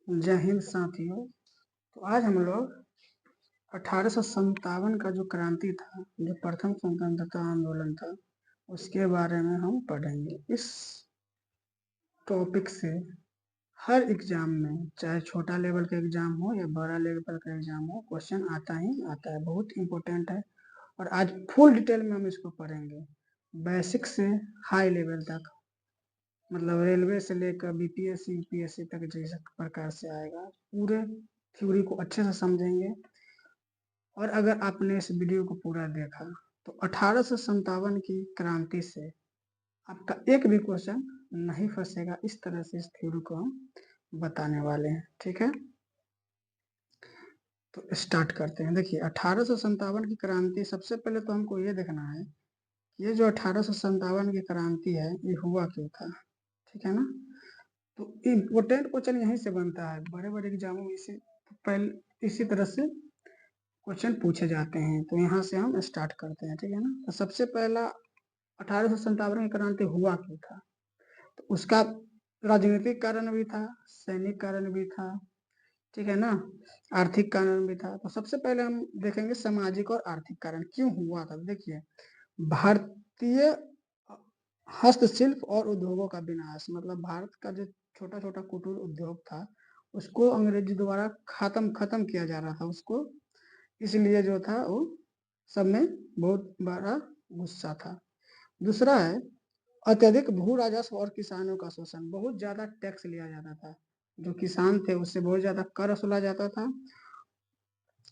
जय हिंद साथियों। तो आज हम लोग 1857 का जो क्रांति था, जो प्रथम स्वतंत्रता आंदोलन था, उसके बारे में हम पढ़ेंगे। इस टॉपिक से हर एग्जाम में, चाहे छोटा लेवल का एग्जाम हो या बड़ा लेवल का एग्जाम हो, क्वेश्चन आता ही आता है, बहुत इंपॉर्टेंट है। और आज फुल डिटेल में हम इसको पढ़ेंगे, बेसिक से हाई लेवल तक, मतलब रेलवे से लेकर बीपीएससी यूपीएससी तक जिस प्रकार से आएगा, पूरे थ्योरी को अच्छे से समझेंगे। और अगर आपने इस वीडियो को पूरा देखा तो 1857 की क्रांति से आपका एक भी क्वेश्चन नहीं फंसेगा। इस तरह से इस थ्योरी को हम बताने वाले हैं, ठीक है। तो स्टार्ट करते हैं। देखिए, 1857 की क्रांति, सबसे पहले तो हमको ये देखना है ये जो 1857 की क्रांति है, ये हुआ क्यों था, ठीक है ना। तो इम्पोर्टेंट क्वेश्चन यहीं से बनता है, बड़े बड़े एग्जामों में पहले इसी तरह से क्वेश्चन पूछे जाते हैं। तो यहाँ से हम स्टार्ट करते हैं, ठीक है ना। तो सबसे पहला 1857 की क्रांति हुआ क्यों था, तो उसका राजनीतिक कारण भी था, सैनिक कारण भी था, ठीक है ना, आर्थिक कारण भी था। तो सबसे पहले हम देखेंगे सामाजिक और आर्थिक कारण क्यों हुआ था। देखिए, भारतीय हस्तशिल्प और उद्योगों का विनाश, मतलब भारत का जो छोटा छोटा कुटीर उद्योग था, उसको अंग्रेजी द्वारा खत्म किया जा रहा था उसको, इसलिए जो था वो सब में बहुत बड़ा गुस्सा था। दूसरा है अत्यधिक भू राजस्व और किसानों का शोषण, बहुत ज्यादा टैक्स लिया जाता था, जो किसान थे उससे बहुत ज्यादा कर वसूला जाता था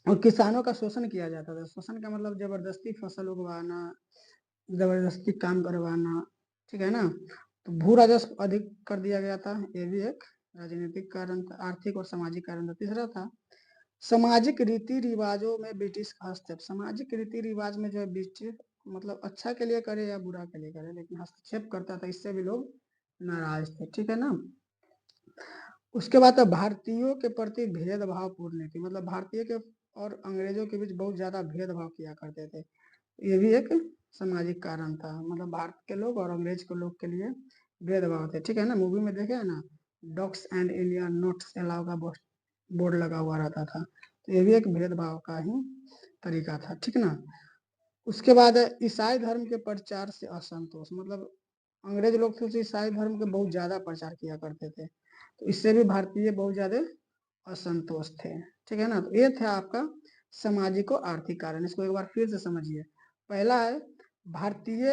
और किसानों का शोषण किया जाता था। शोषण का मतलब जबरदस्ती फसल उगवाना, जबरदस्ती काम करवाना, ठीक है ना। तो भू राजस्व अधिक कर दिया गया था, ये भी एक राजनीतिक कारण था। आर्थिक और सामाजिक कारण था। तीसरा था सामाजिक रीति रिवाजों में ब्रिटिश हस्तक्षेप, सामाजिक रीति रिवाज में जो है ब्रिटिश, मतलब अच्छा के लिए करे या बुरा के लिए करे, लेकिन हस्तक्षेप करता था, इससे भी लोग नाराज थे, ठीक है ना। उसके बाद भारतीयों के प्रति भेदभाव पूर्ण नीति, मतलब भारतीय के और अंग्रेजों के बीच बहुत ज्यादा भेदभाव किया करते थे, ये भी एक सामाजिक कारण था। मतलब भारत के लोग और अंग्रेज के लोग के लिए भेदभाव थे, ठीक है ना। मूवी में देखे है ना, dogs and India notes allow का बोर्ड लगा हुआ रहता था, तो ये भी एक भेदभाव का ही तरीका था, ठीक ना। उसके बाद ईसाई धर्म के प्रचार से असंतोष, मतलब अंग्रेज लोग थे ईसाई धर्म के बहुत ज्यादा प्रचार किया करते थे, तो इससे भी भारतीय बहुत ज्यादा असंतोष थे, ठीक है ना। तो ये था आपका सामाजिक और आर्थिक कारण। इसको एक बार फिर से समझिए। पहला है भारतीय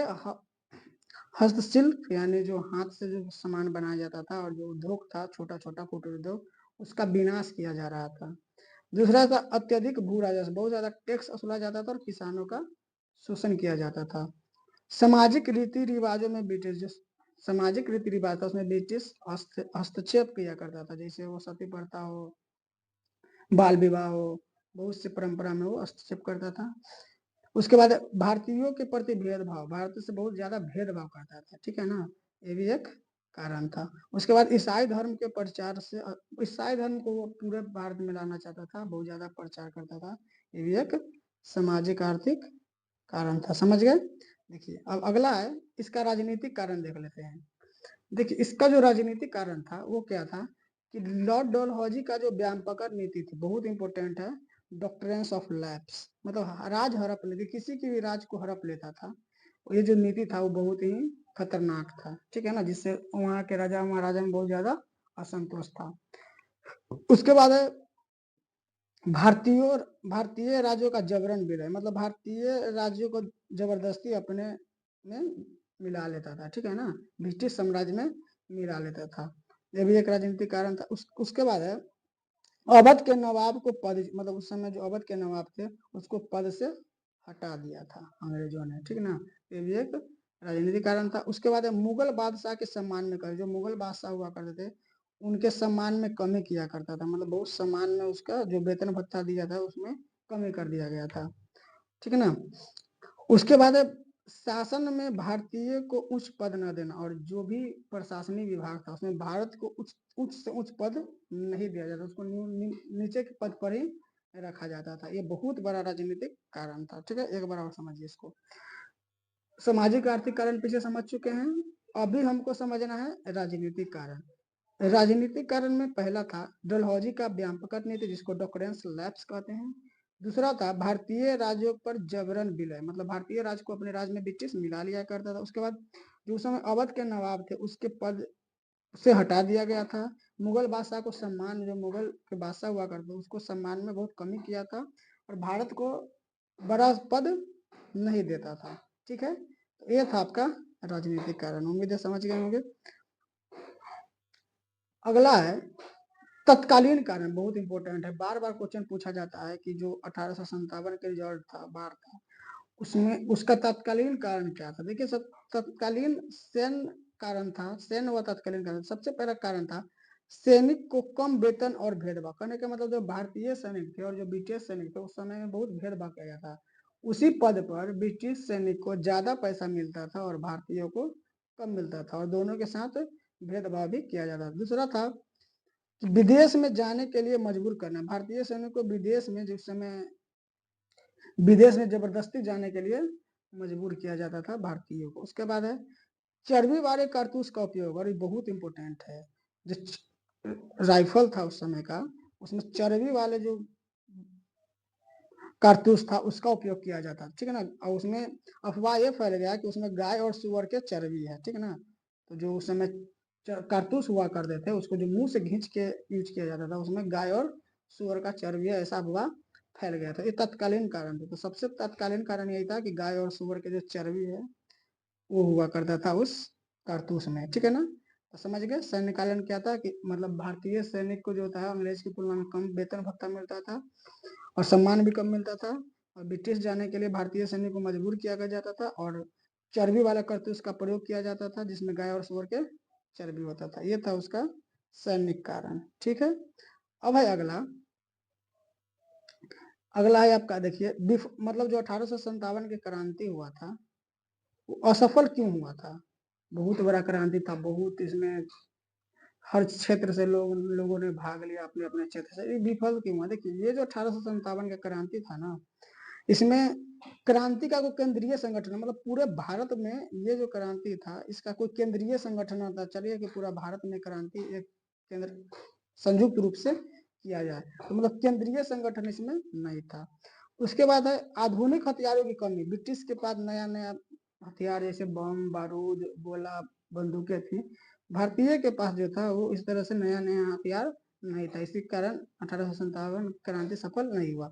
हस्तशिल्प, यानी जो हाथ से जो सामान बनाया जाता था और जो उद्योग था, छोटा छोटा कुटीर उद्योग, उसका विनाश किया जा रहा था। दूसरा था अत्यधिक भू राजस्व, बहुत ज्यादा टैक्स वसूला जाता था और किसानों का शोषण किया जाता था। सामाजिक रीति रिवाजों में ब्रिटिश, जो सामाजिक रीति रिवाज था उसमें ब्रिटिश हस्तक्षेप किया करता था, जैसे वो सती प्रथा हो, बाल विवाह हो, बहुत सी परंपरा में वो हस्तक्षेप करता था। उसके बाद भारतीयों के प्रति भेदभाव, भारत से बहुत ज्यादा भेदभाव करता था, ठीक है ना, ये भी एक कारण था। उसके बाद ईसाई धर्म के प्रचार से, ईसाई धर्म को वो पूरे भारत में लाना चाहता था, बहुत ज्यादा प्रचार करता था, ये भी एक सामाजिक आर्थिक कारण था, समझ गए। देखिए, अब अगला है इसका राजनीतिक कारण देख लेते हैं। देखिए, इसका जो राजनीतिक कारण था वो क्या था कि लॉर्ड डलहौजी का जो व्यापक नीति थी, बहुत इंपॉर्टेंट है, डॉक्ट्रिन्स ऑफ लैप्स, मतलब राज हड़प लेती, किसी की भी राज को हड़प लेता था। ये जो नीति था वो बहुत ही खतरनाक था, ठीक है ना, जिससे वहाँ के राजा महाराजा में बहुत ज्यादा असंतोष था। उसके बाद है भारतीय राज्यों का जबरन विलय, मतलब भारतीय राज्यों को जबरदस्ती अपने में मिला लेता था, ठीक है ना, ब्रिटिश साम्राज्य में मिला लेता था, ये भी एक राजनीतिक कारण था। उसके बाद है अवध के नवाब को पद, मतलब उस समय जो अवध के नवाब थे उसको पद से हटा दिया था अंग्रेजों ने, ठीक ना, ये भी एक राजनीतिक कारण था। उसके बाद है मुगल बादशाह के सम्मान में कर, जो मुगल बादशाह हुआ करते थे उनके सम्मान में कमी किया करता था, मतलब बहुत सम्मान में उसका जो वेतन भत्ता दिया था उसमें कमी कर दिया गया था, ठीक है ना। उसके बाद है शासन में भारतीय को उच्च पद न देना, और जो भी प्रशासनिक विभाग था उसमें भारत को उच्च उच्च से उच्च पद नहीं दिया जाता, उसको नीचे के पद पर ही रखा जाता था, ये बहुत बड़ा राजनीतिक कारण था, ठीक है। एक बार और समझिए इसको। सामाजिक आर्थिक कारण पीछे समझ चुके हैं, अभी हमको समझना है राजनीतिक कारण। राजनीतिक कारण में पहला था डलहौजी का व्यापक नीति, जिसको डॉक्रेंस लैप्स कहते हैं। दूसरा था भारतीय राज्यों पर जबरन विलय, मतलब भारतीय राज्य को अपने राज्य में ब्रिटिश मिला लिया करता था। उसके बाद जो उस समय अवध के नवाब थे उसके पद से हटा दिया गया था। मुगल बादशाह को सम्मान, जो मुगल के बादशाह हुआ करते उसको सम्मान में बहुत कमी किया था और भारत को बड़ा पद नहीं देता था। ठीक है, तो ये था आपका राजनीतिक कारण। उम्मीद है समझ गए होंगे। अगला है तत्कालीन कारण, बहुत इंपॉर्टेंट है, बार बार क्वेश्चन पूछा जाता है कि जो 1857 के रिजल्ट था बार था उसमें उसका तत्कालीन कारण क्या था। देखिए, सब तत्कालीन सैन्य कारण था, सैन्य व तत्कालीन कारण। सबसे पहला कारण था सैनिक को कम वेतन और भेदभाव। कहने का मतलब जो भारतीय सैनिक थे और जो ब्रिटिश सैनिक थे उस समय में बहुत भेदभाव किया गया था। उसी पद पर ब्रिटिश सैनिक को ज्यादा पैसा मिलता था और भारतीयों को कम मिलता था और दोनों के साथ भेदभाव भी किया जाता था। दूसरा था विदेश में जाने के लिए मजबूर करना। भारतीय सैनिक को विदेश में जिस समय विदेश में जबरदस्ती जाने के लिए मजबूर किया जाता था भारतीयों को। उसके बाद है चर्बी वाले कारतूस का उपयोग, और ये बहुत इंपॉर्टेंट है। जो राइफल था उस समय का, उसमें चर्बी वाले जो कारतूस था उसका उपयोग किया जाता, ठीक है ना। और उसमें अफवाह ये फैल गया कि उसमें गाय और सुअर के चर्बी है, ठीक है ना। तो जो उस समय कारतूस हुआ करते थे उसको जो मुंह से खींच के यूज किया जाता था उसमें गाय और सुअर का चर्बी है, ऐसा अफवाह फैल गया था। ये तत्कालीन कारण था। तो सबसे तत्कालीन कारण यही था कि गाय और सुअर के जो चर्बी है वो हुआ करता था उस कारतूस में, ठीक है ना। तो समझ गए सैन्य कालन क्या था कि मतलब भारतीय सैनिक को जो था अंग्रेज की तुलना में कम वेतन भत्ता मिलता था और सम्मान भी कम मिलता था और ब्रिटिश जाने के लिए भारतीय सैनिक को मजबूर किया जाता था और चर्बी वाला कारतूस का प्रयोग किया जाता था जिसमें गाय और सुअर के चर्बी होता था। ये था उसका सैनिक कारण, ठीक है। अब है अगला, अगला है आपका, देखिए मतलब जो 1857 की क्रांति हुआ था वो असफल क्यों हुआ था। बहुत बड़ा क्रांति था, बहुत इसमें हर क्षेत्र से लोगों ने भाग लिया अपने अपने क्षेत्र से, ये विफल क्यों हुआ। देखिए, ये जो 1857 का क्रांति था ना, इसमें क्रांति का कोई केंद्रीय संगठन, मतलब पूरे भारत में ये जो क्रांति था इसका कोई केंद्रीय संगठन होता चलिए कि पूरा भारत में क्रांति एक केंद्र संयुक्त रूप से किया जाए, तो मतलब केंद्रीय संगठन इसमें नहीं था। उसके बाद है आधुनिक हथियारों की कमी। ब्रिटिश के पास नया नया हथियार जैसे बम, बारूद, गोला, बंदूकें थी। भारतीय के पास जो था वो इस तरह से नया नया हथियार नहीं था। इसी कारण 1857 क्रांति सफल नहीं हुआ।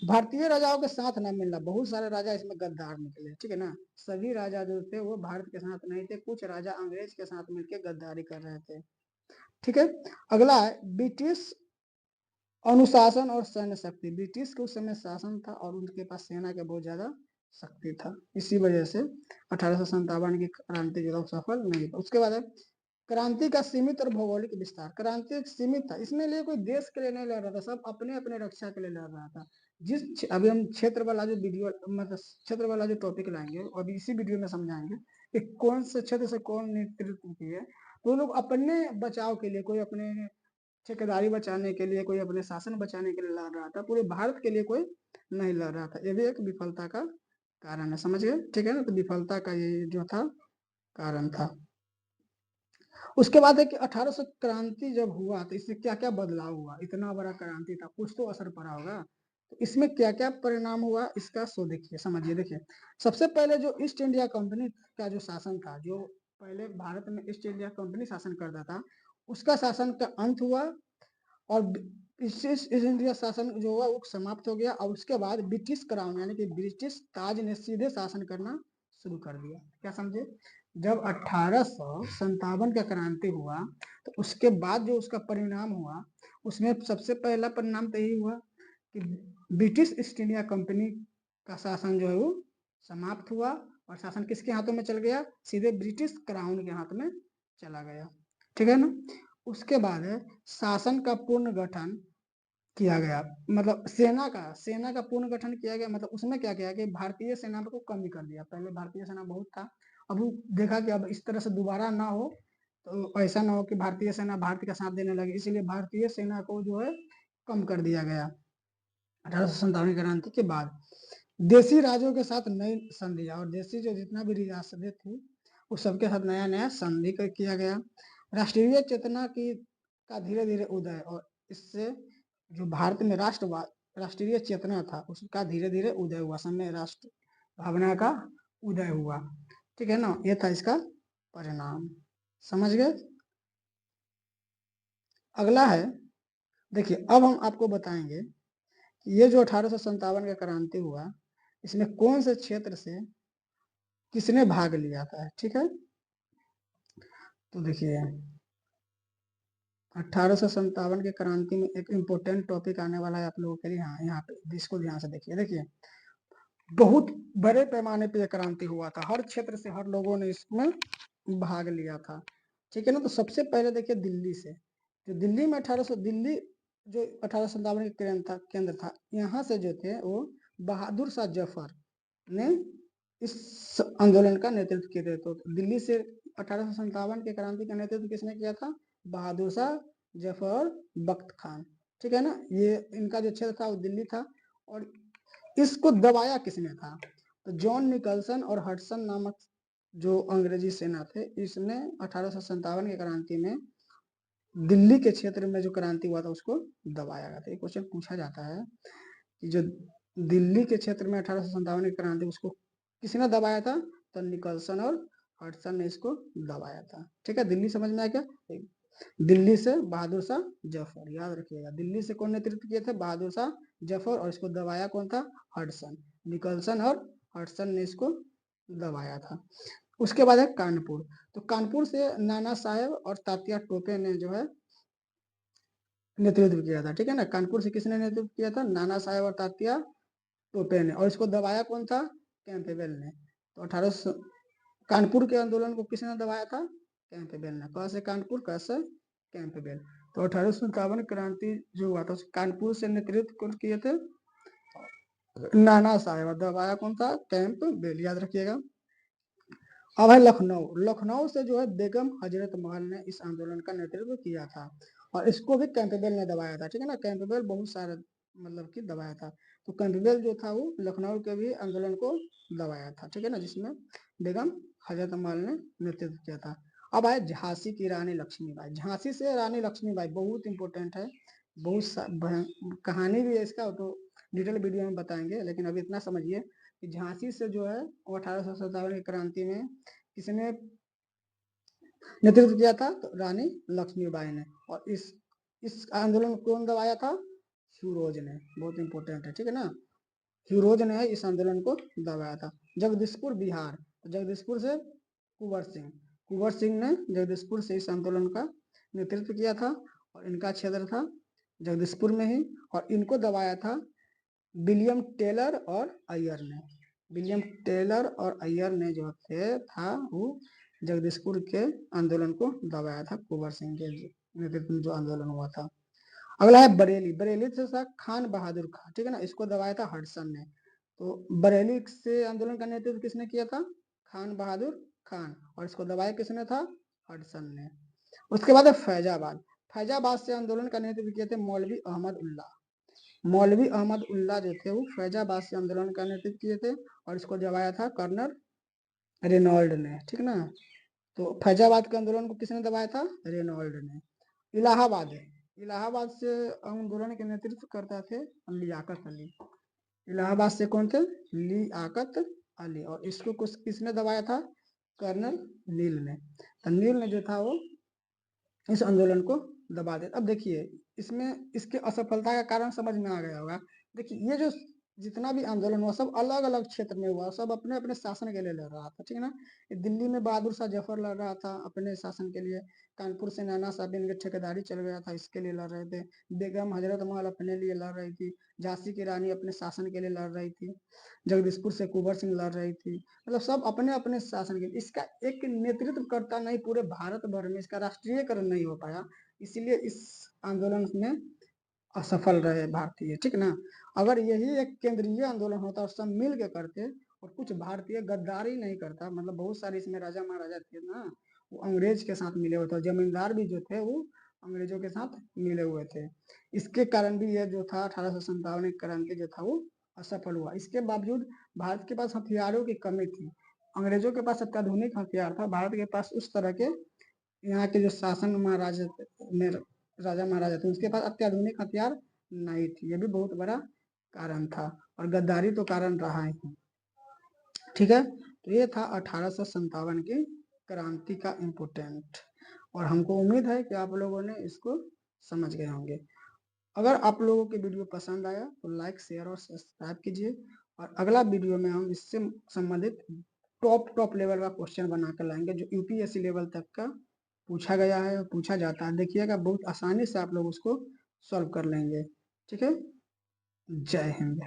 भारतीय राजाओं के साथ न मिलना, बहुत सारे राजा इसमें गद्दार निकले, ठीक है ना। सभी राजा जो थे वो भारत के साथ नहीं थे, कुछ राजा अंग्रेज के साथ मिलकर गद्दारी कर रहे थे, ठीक है। अगला है ब्रिटिश अनुशासन और सैन्य शक्ति। ब्रिटिश के उस समय शासन था और उनके पास सेना के बहुत ज्यादा शक्ति था, इसी वजह से 1857 की क्रांति जो सफल नहीं था। उसके बाद है क्रांति का सीमित और भौगोलिक विस्तार। क्रांति सीमित था, इसमें लिए कोई देश के लिए नहीं लड़ रहा था, सब अपने अपने रक्षा के लिए लड़ रहा था। अभी हम क्षेत्र वाला जो वीडियो, मतलब क्षेत्र वाला जो टॉपिक लाएंगे अभी इसी वीडियो में समझाएंगे कि कौन से क्षेत्र से कौन नेतृत्व की है। तो लोग अपने बचाव के लिए, कोई अपने ठेकेदारी बचाने के लिए, कोई अपने शासन बचाने के लिए लड़ रहा था, पूरे भारत के लिए कोई नहीं लड़ रहा था। ये भी एक विफलता का कारण है, समझ गए, ठीक है ना। तो विफलता का ये जो था कारण था। उसके बाद है कि 1800 क्रांति जब हुआ तो इससे क्या क्या बदलाव हुआ। इतना बड़ा क्रांति था, कुछ तो असर पड़ा होगा। तो इसमें क्या क्या परिणाम हुआ इसका सो देखिए, समझिए। देखिए, सबसे पहले जो ईस्ट इंडिया कंपनी का जो शासन था, जो पहले भारत में ईस्ट इंडिया कंपनी शासन करता था, उसका शासन का अंत हुआ और ईस्ट इंडिया शासन जो हुआ वो समाप्त हो गया और उसके बाद ब्रिटिश क्राउन यानी कि ब्रिटिश ताज ने सीधे शासन करना शुरू कर दिया। क्या समझे, जब 1857 का क्रांति हुआ तो उसके बाद जो उसका परिणाम हुआ उसमें सबसे पहला परिणाम तो यही हुआ कि ब्रिटिश ईस्ट इंडिया कंपनी का शासन जो है वो समाप्त हुआ और शासन किसके हाथों में चल गया, सीधे ब्रिटिश क्राउन के हाथ में चला गया, ठीक है ना। उसके बाद है शासन का पूर्ण गठन किया गया, मतलब सेना का पूर्ण गठन किया गया। मतलब उसमें क्या किया कि भारतीय सेना को कमी कर दिया। पहले भारतीय सेना बहुत था, अब देखा कि अब इस तरह से दोबारा ना हो, तो ऐसा ना हो कि भारतीय सेना भारत का साथ देने लगे, इसीलिए भारतीय सेना को जो है कम कर दिया गया 1857 क्रांति के बाद। देसी राज्यों के साथ नई संधियां, और देसी जो जितना भी रियासतें थी उस सबके साथ नया नया संधि किया गया। राष्ट्रीय चेतना की का धीरे धीरे उदय, और इससे जो भारत में राष्ट्रवाद राष्ट्रीय चेतना था उसका धीरे धीरे उदय हुआ, समय राष्ट्र भावना का उदय हुआ। ठीक है ना, ये था इसका परिणाम। समझ गए। अगला है, देखिए अब हम आपको बताएंगे कि ये जो 1857 का क्रांति हुआ, इसमें कौन से क्षेत्र से किसने भाग लिया था। ठीक है, तो देखिए 1857 के क्रांति में एक इम्पोर्टेंट टॉपिक आने वाला है आप लोगों के लिए। यहाँ पे इसको ध्यान से देखिए। देखिए बहुत बड़े पैमाने पे क्रांति हुआ था, हर क्षेत्र से हर लोगों ने इसमें भाग लिया था। ठीक है ना, तो सबसे पहले देखिए दिल्ली से, जो दिल्ली में 1800 दिल्ली जो 1857 के केंद्र था, यहाँ से जो थे वो बहादुर शाह जफर ने इस आंदोलन का नेतृत्व किए थे। तो दिल्ली से 1857 के क्रांति का नेतृत्व किसने किया था? बहादुर शाह जफर और बख्त खान। ठीक है ना, ये इनका जो क्षेत्र था वो दिल्ली था। और इसको दबाया किसने था? तो जॉन निकलसन और हडसन नामक जो अंग्रेजी सेना थे, इसने 1857 की क्रांति में दिल्ली के क्षेत्र में जो क्रांति हुआ था उसको दबाया गया था। एक क्वेश्चन पूछा जाता है कि जो दिल्ली के क्षेत्र में 1857 की क्रांति उसको किसने दबाया था? तो निकलसन और हडसन ने इसको दबाया था। ठीक है, दिल्ली समझ में आया क्या? दिल्ली से बहादुर शाह जफर, याद रखिएगा, दिल्ली से कौन नेतृत्व किए थे? बहादुर शाह जफर, और इसको दबाया कौन था? हडसन। निकलसन और हडसन ने इसको दबाया था। उसके बाद है कानपुर। तो कानपुर से नाना साहेब और तात्या टोपे ने जो है नेतृत्व किया था। ठीक है ना, कानपुर से किसने नेतृत्व किया था? नाना साहेब और तात्या टोपे ने, और इसको दबाया कौन था? कैंपबेल ने। तो 1800 कानपुर के आंदोलन को किसने दबाया था? कैंपबेल ने। कहाँ से? कानपुर, कैसे? कैंपबेल। तो 1857 क्रांति जो हुआ था कानपुर से नेतृत्व कौन किए थे? नाना साहेब। दबाया कौन था? कैंपबेल, याद रखिएगा। अब है लखनऊ। लखनऊ से जो है बेगम हजरत महल ने इस आंदोलन का नेतृत्व किया था, और इसको भी कैंपबेल ने दबाया था। ठीक है ना, कैंपबेल बहुत सारे मतलब कि दबाया था। तो कैंपबेल जो था वो लखनऊ के भी आंदोलन को दबाया था। ठीक है ना, जिसमें बेगम हजरत महल ने नेतृत्व किया था। अब आए झांसी की रानी लक्ष्मीबाई। झांसी से रानी लक्ष्मीबाई बहुत इंपॉर्टेंट है, बहुत कहानी भी है इसका, तो डिटेल वीडियो में बताएंगे, लेकिन अभी इतना समझिए कि झांसी से जो है 1857 की क्रांति में किसने नेतृत्व किया था? तो रानी लक्ष्मीबाई ने। और इस आंदोलन को कौन दबाया था? फिरोज ने। बहुत इंपॉर्टेंट है। ठीक है ना, फिरोज ने इस आंदोलन को दबाया था। जगदीशपुर बिहार। जगदीशपुर से कुंवर सिंह ने जगदीशपुर से इस आंदोलन का नेतृत्व किया था, और इनका क्षेत्र था जगदीशपुर में ही, और इनको दबाया था विलियम टेलर और अय्यर ने। विलियम टेलर और अय्यर ने जो था वो जगदीशपुर के आंदोलन को दबाया था, कुंवर सिंह के नेतृत्व में जो आंदोलन हुआ था। अगला है बरेली। बरेली से था खान बहादुर खान। ठीक है ना, इसको दबाया था हडसन ने। तो बरेली से आंदोलन का नेतृत्व किसने किया था? खान बहादुर खान, और इसको दबाया किसने था? हडसन ने। उसके बाद है फैजाबाद। फैजाबाद से आंदोलन का नेतृत्व किए थे मौलवी अहमद उल्ला। मौलवी अहमद उल्ला जो थे वो फैजाबाद से आंदोलन का नेतृत्व किए थे, और इसको दबाया था कर्नल रेनॉल्ड ने। ठीक ना, तो फैजाबाद के आंदोलन को किसने दबाया था? रेनॉल्ड ने। इलाहाबाद है। इलाहाबाद से आंदोलन के नेतृत्व करता थे लियाकत अली। इलाहाबाद से कौन थे? लियाकत अली, और इसको किसने दबाया था? कर्नल नील ने। तो नील ने जो था वो इस आंदोलन को दबा दे। अब देखिए इसमें इसके असफलता का कारण समझ में आ गया होगा। देखिए ये जो जितना भी आंदोलन हुआ सब अलग अलग क्षेत्र में हुआ, सब अपने अपने शासन के लिए लड़ रहा था। ठीक है ना, दिल्ली में बहादुर शाह जफर लड़ रहा था अपने शासन के लिए, कानपुर से नाना साहब इनके ठेकेदारी चल गया था, इसके लिए लड़ रहे थे। बेगम हजरत महल अपने लिए लड़ रही थी, झांसी की रानी अपने शासन के लिए लड़ रही थी, जगदीशपुर से कुंवर सिंह लड़ रही थी। मतलब सब अपने अपने शासन के, इसका एक नेतृत्व करता नहीं पूरे भारत भर में, इसका राष्ट्रीयकरण नहीं हो पाया, इसीलिए इस आंदोलन में असफल रहे भारतीय। ठीक ना, अगर यही एक केंद्रीय आंदोलन होता और सब मिल के करते, और कुछ भारतीय गद्दारी नहीं करता, मतलब बहुत सारे इसमें राजा महाराजा थे ना, वो अंग्रेज के साथ मिले हुए थे, जमींदार भी जो थे वो अंग्रेजों के साथ मिले हुए थे। इसके कारण भी ये जो था 1857 क्रांति जो था वो असफल हुआ। इसके बावजूद भारत के पास हथियारों की कमी थी, अंग्रेजों के पास अत्याधुनिक हथियार था, भारत के पास उस तरह के यहाँ के जो शासन महाराजा में राजा महाराजा थे उसके पास अत्याधुनिक हथियार नहीं थी, ये भी बहुत बड़ा कारण था, और गद्दारी तो कारण रहा ही। ठीक है, तो ये था 1857 की क्रांति का इम्पोर्टेंट, और हमको उम्मीद है कि आप लोगों ने इसको समझ गए होंगे। अगर आप लोगों की वीडियो पसंद आया तो लाइक शेयर और सब्सक्राइब कीजिए, और अगला वीडियो में हम इससे संबंधित टॉप लेवल का क्वेश्चन बना कर लाएंगे जो यूपीएससी लेवल तक का पूछा गया है और पूछा जाता है। देखिएगा बहुत आसानी से आप लोग उसको सॉल्व कर लेंगे। ठीक है, जय हिंद।